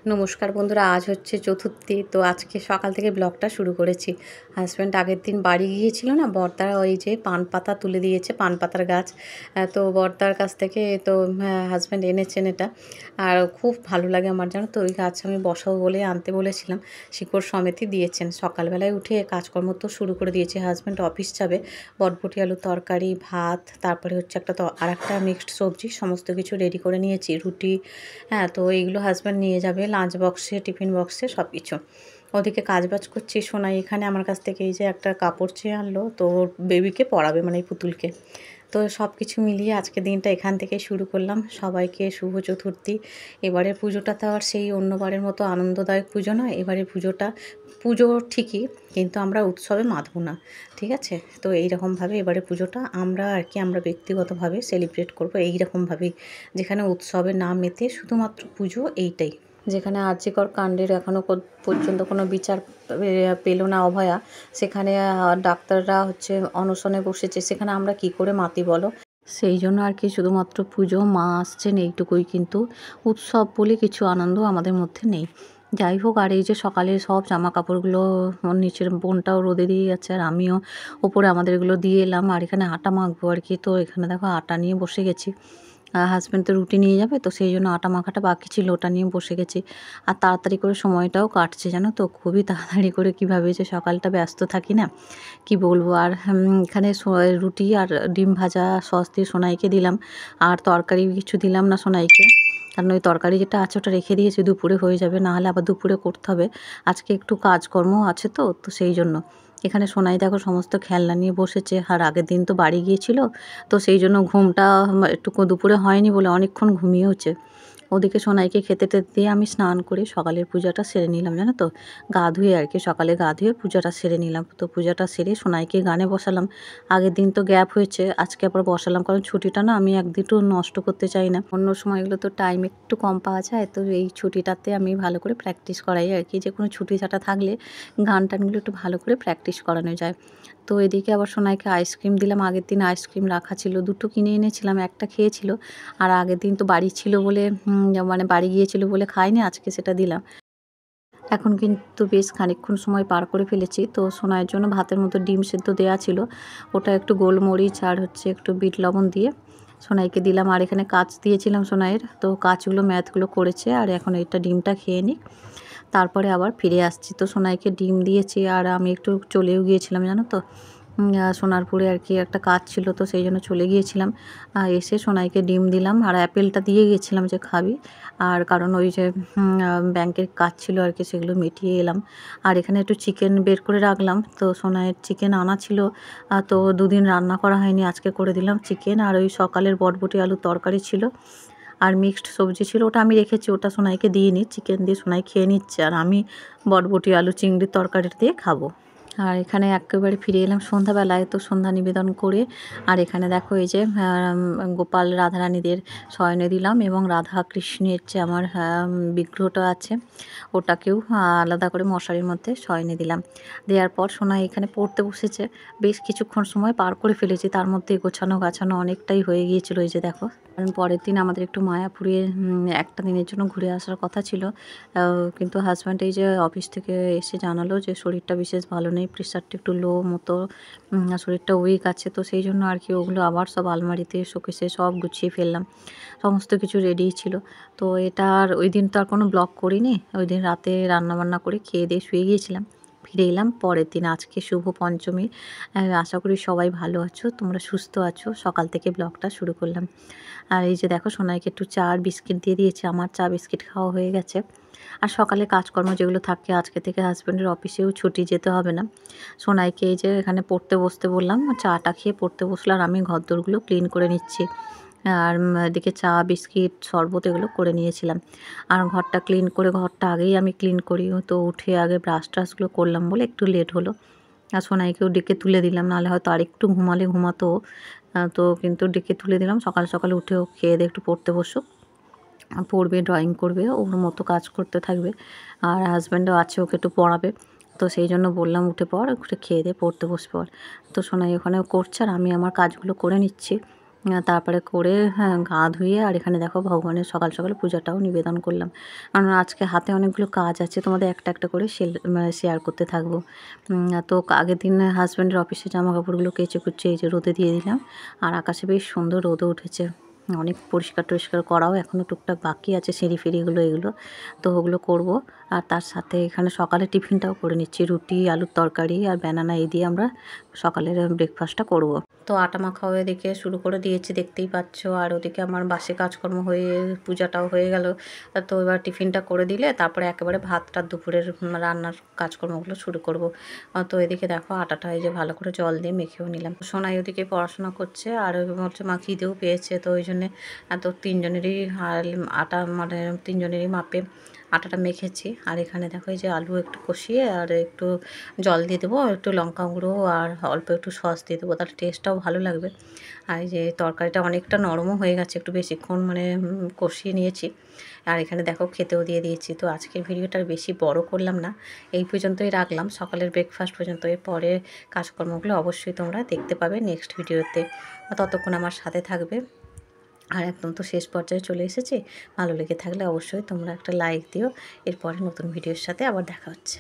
নমস্কার বন্ধুরা, আজ হচ্ছে চতুর্থী। তো আজকে সকাল থেকে ব্লগটা শুরু করেছি। হাজব্যান্ড আগের দিন বাড়ি গিয়েছিল না, বর্দারা ওই যে পান পাতা তুলে দিয়েছে, পান পাতার গাছ। তো বর্দার কাছ থেকে তো হাজব্যান্ড এনেছেন এটা। আর খুব ভালো লাগে আমার, জানো তো। ওই গাছ আমি বসাবো বলে আনতে বলেছিলাম, শিকড় সমেতই দিয়েছেন। সকালবেলায় উঠে কাজকর্ম তো শুরু করে দিয়েছে। হাজব্যান্ড অফিস যাবে, বটবটি আলুর তরকারি, ভাত, তারপরে হচ্ছে আর একটা মিক্সড সবজি, সমস্ত কিছু রেডি করে নিয়েছি, রুটি। হ্যাঁ, তো এইগুলো হাজব্যান্ড নিয়ে যাবে লাঞ্চ বক্সে, টিফিন বক্সে, সব কিছু। ওদিকে কাজবাজ করছি। সোনাই এখানে আমার কাছ থেকে এই যে একটা কাপড় চেয়ে আনলো, তো ওর বেবিকে পরাবে, মানে এই পুতুলকে। তো সব কিছু মিলিয়ে আজকে দিনটা এখান থেকে শুরু করলাম। সবাইকে শুভ চতুর্থী। এবারের পুজোটা তো আর সেই অন্যবারের মতো আনন্দদায়ক পুজো নয়। এবারের পুজো ঠিকই, কিন্তু আমরা উৎসবে মাতবো না, ঠিক আছে? তো এইরকমভাবে এবারে পুজোটা আমরা ব্যক্তিগতভাবে সেলিব্রেট করবো এইরকমভাবেই, যেখানে উৎসবে না মেতে শুধুমাত্র পুজো, এইটাই। যেখানে আরজিকর কাণ্ডের এখনও পর্যন্ত কোনো বিচার পেল না অভয়া, সেখানে ডাক্তাররা হচ্ছে অনশনে বসেছে, সেখানে আমরা কি করে মাতি বলো? সেই জন্য আর কি, শুধুমাত্র পুজো, মা আসছেন, এইটুকুই। কিন্তু উৎসব বলে কিছু আনন্দ আমাদের মধ্যে নেই। যাই হোক, আর এই যে সকালে সব জামা কাপড়গুলো নিচের বোনটাও রোদে দিয়ে যাচ্ছে, আর আমিও ওপরে আমাদেরগুলো দিয়ে এলাম। আর এখানে আটা মাখবো আর কি। তো এখানে দেখো আটা নিয়ে বসে গেছি। হাজব্যান্ড তো রুটি নিয়ে যাবে, তো সেই জন্য আটা মাখাটা বাকি ছিল, ওটা নিয়ে বসে গেছি। আর তাড়াতাড়ি করে সময়টাও কাটছে, জানো তো। খুবই তাড়াতাড়ি করে কীভাবে যে সকালটা ব্যস্ত থাকি না, কি বলবো। আর এখানে রুটি আর ডিম ভাজা সস দিয়ে সোনাইকে দিলাম। আর তরকারি কিছু দিলাম না সোনাইকে, কারণ ওই তরকারি যেটা আছে ওটা রেখে দিয়েছি, দুপুরে হয়ে যাবে, নাহলে আবার দুপুরে করতে হবে। আজকে একটু কাজকর্ম আছে, তো সেই জন্য। এখানে সোনাই দেখো সমস্ত খেলনা নিয়ে বসেছে। আর আগের দিন তো বাড়ি গিয়েছিল, তো সেই জন্য ঘুমটা একটু দুপুরে হয়নি বলে অনেকক্ষণ ঘুমিয়েওছে। ওদিকে সোনাইকে খেতে টেতে দিয়ে আমি স্নান করে সকালের পূজাটা সেরে নিলাম, জানো তো। গা ধুয়ে আর কি, সকালে গা ধুয়ে পূজাটা সেরে নিলাম। তো পূজাটা সেরে সোনাইকে গানে বসালাম। আগের দিন তো গ্যাপ হয়েছে, আজকে আবার বসালাম, কারণ ছুটিটা না আমি একদিনও নষ্ট করতে চাই না। অন্য সময়গুলো তো টাইম একটু কম পাওয়া যায়, তো এই ছুটিটাতে আমি ভালো করে প্র্যাকটিস করাই আর কি। যে কোনো ছুটি ছাটা থাকলে গান টানগুলো একটু ভালো করে প্র্যাকটিস করানো যায়। তো এদিকে আবার সোনাইকে আইসক্রিম দিলাম। আগের দিন আইসক্রিম রাখা ছিল, দুটো কিনে এনেছিলাম, একটা খেয়েছিল। আর আগের দিন তো বাড়ি ছিল বলে, মানে বাড়ি গিয়েছিল বলে খাইনি, আজকে সেটা দিলাম। এখন কিন্তু বেশ খানিকক্ষণ সময় পার করে ফেলেছি। তো সোনাইয়ের জন্য ভাতের মধ্যে ডিম সেদ্ধ দেওয়া ছিল, ওটা একটু গোলমরিচ আর হচ্ছে একটু বিট লবণ দিয়ে সোনাইকে দিলাম। আর এখানে কাচ দিয়েছিলাম সোনাইয়ের, তো কাচগুলো ম্যাথগুলো করেছে। আর এখন এইটা ডিমটা খেয়ে নিক, তারপরে আবার ফিরে আসছি। তো সোনাইকে ডিম দিয়েছি, আর আমি একটু চলেও গিয়েছিলাম, জানো তো। সোনারপুরে আর কি একটা কাজ ছিল, তো সেই জন্য চলে গিয়েছিলাম। এসে সোনাইকে ডিম দিলাম, আর অ্যাপেলটা দিয়ে গিয়েছিলাম যে খাবি। আর কারণ ওই যে ব্যাংকের কাজ ছিল আর কি, সেগুলো মিটিয়ে এলাম। আর এখানে একটু চিকেন বের করে রাখলাম। তো সোনাইয়ের চিকেন আনা ছিল, তো দুদিন রান্না করা হয়নি, আজকে করে দিলাম চিকেন। আর ওই সকালের বটবটি আলুর তরকারি ছিল, আর মিক্সড সবজি ছিল, ওটা আমি রেখেছি, ওটা সোনাইকে দিয়ে নিই। চিকেন দিয়ে সোনাই খেয়ে নিচ্ছে, আর আমি বটবটি আলু চিংড়ির তরকারিটা দিয়ে খাবো। আর এখানে একেবারে ফিরে এলাম সন্ধ্যাবেলায়, তো সন্ধ্যা নিবেদন করে। আর এখানে দেখো এই যে গোপাল রাধারানীদের শয়নে দিলাম, এবং রাধা কৃষ্ণের যে আমার বিগ্রহটা আছে, ওটাকেও আলাদা করে মশারির মধ্যে শয়নে দিলাম। দেওয়ার পর সোনা এখানে পড়তে বসেছে। বেশ কিছুক্ষণ সময় পার করে ফেলেছি, তার মধ্যে গোছানো গাছানো অনেকটাই হয়ে গিয়েছিল, এই যে দেখো। কারণ পরের দিন আমাদের একটু মায়াপুরে একটা দিনের জন্য ঘুরে আসার কথা ছিল, কিন্তু হাজব্যান্ড এই যে অফিস থেকে এসে জানালো যে শরীরটা বিশেষ ভালো নেই, প্রেশারটা একটু লো মতো, শরীরটা উইক আছে। তো সেই জন্য আর কি ওগুলো আবার সব আলমারিতে শোকেসে সব গুছিয়ে ফেললাম, সমস্ত কিছু রেডি ছিল। তো এটা আর ওই দিন তো আর কোনো ব্লগ করিনি, ওই দিন রাতে রান্নাবান্না করে খেয়ে দিয়ে শুয়ে গিয়েছিলাম। ফিরে এলাম পরের দিন, আজকে শুভ পঞ্চমী। আশা করি সবাই ভালো আছো, তোমরা সুস্থ আছো। সকাল থেকে ব্লগটা শুরু করলাম। আর এই যে দেখো সোনাইকে একটু চা আর বিস্কিট দিয়ে দিয়েছি, আমার চা বিস্কিট খাওয়া হয়ে গেছে। আর সকালে কাজকর্ম যেগুলো থাকে, আজকে থেকে হাজব্যান্ডের অফিসেও ছুটি, যেতে হবে না। সোনাইকে এই যে এখানে পড়তে বসতে বললাম, চাটা খেয়ে পড়তে বসলো, আর আমি ঘরদোরগুলো ক্লিন করে নিচ্ছি। আর এদিকে চা বিস্কিট শরবত এগুলো করে নিয়েছিলাম। আর ঘরটা ক্লিন করে, ঘরটা আগেই আমি ক্লিন করি, তো উঠে আগে ব্রাশ ট্রাশগুলো করলাম বলে একটু লেট হলো। আর সোনাইকেও ডেকে তুলে দিলাম, নাহলে হয়তো আরেকটু ঘুমালে ঘুমাতো। তো কিন্তু ডেকে তুলে দিলাম, সকাল সকাল উঠেও খেয়ে দিয়ে একটু পড়তে বসুক, পড়বে, ড্রয়িং করবে, ওর মতো কাজ করতে থাকবে। আর হাজব্যান্ডও আছে, ওকে একটু পড়াবে। তো সেই জন্য বললাম উঠে পড়, উঠে খেয়ে দিয়ে পড়তে বসে পড়। তো সোনাই ওখানেও করছে, আর আমি আমার কাজগুলো করে নিচ্ছি। তারপরে করে হ্যাঁ গা ধুয়ে আর এখানে দেখো ভগবানের সকাল সকাল পূজাটাও নিবেদন করলাম। কারণ আজকে হাতে অনেকগুলো কাজ আছে, তোমাদের একটা একটা করে শেয়ার করতে থাকবো। তো আগের দিন হাজব্যান্ডের অফিসে জামা কাপড়গুলো কেচে কুচে এই যে রোদে দিয়ে দিলাম। আর আকাশে বেশ সুন্দর রোদও উঠেছে। অনেক পরিষ্কার টরিষ্কার করাও এখনও টুকটাক বাকি আছে, সিঁড়ি ফিড়িগুলো এগুলো তো ওগুলো করব। আর তার সাথে এখানে সকালে টিফিনটাও করে নিচ্ছি, রুটি আলুর তরকারি আর ব্যানানা এই দিয়ে আমরা সকালের ব্রেকফাস্টটা করব। তো আটা মাখাও এদিকে শুরু করে দিয়েছি, দেখতেই পাচ্ছ। আর ওদিকে আমার বাসে কাজকর্ম হয়ে পূজাটাও হয়ে গেল। তো এবার টিফিনটা করে দিলে তারপরে একেবারে ভাতটা দুপুরের রান্নার কাজকর্মগুলো শুরু করব। তো এদিকে দেখো আটাটা এই যে ভালো করে জল দিয়ে মেখেও নিলাম। সোনাই ওদিকে পড়াশোনা করছে আর হচ্ছে মা খিদেও পেয়েছে, তো ওই জন্যে তো তিনজনেরই আটা মানে তিনজনেরই মাপে আটাটা মেখেছি। আর এখানে দেখো এই যে আলু একটু কষিয়ে আর একটু জল দিয়ে দেবো, একটু লঙ্কা গুঁড়ো আর অল্প একটু সস দিয়ে দেবো, তাহলে টেস্টটাও ভালো লাগবে। আর এই যে তরকারিটা অনেকটা নরমও হয়ে গেছে, একটু বেশিক্ষণ মানে কষিয়ে নিয়েছি। আর এখানে দেখো খেতেও দিয়ে দিয়েছি। তো আজকের ভিডিওটা বেশি বড় করলাম না, এই পর্যন্তই রাখলাম, সকালের ব্রেকফাস্ট পর্যন্ত। এর পরে কাজকর্মগুলো অবশ্যই তোমরা দেখতে পাবে নেক্সট ভিডিওতে। ততক্ষণ আমার সাথে থাকবে। আর একদম তো শেষ পর্যায়ে চলে এসেছি, ভালো লেগে থাকলে অবশ্যই তোমরা একটা লাইক দিও। এরপরে নতুন ভিডিওর সাথে আবার দেখা হচ্ছে।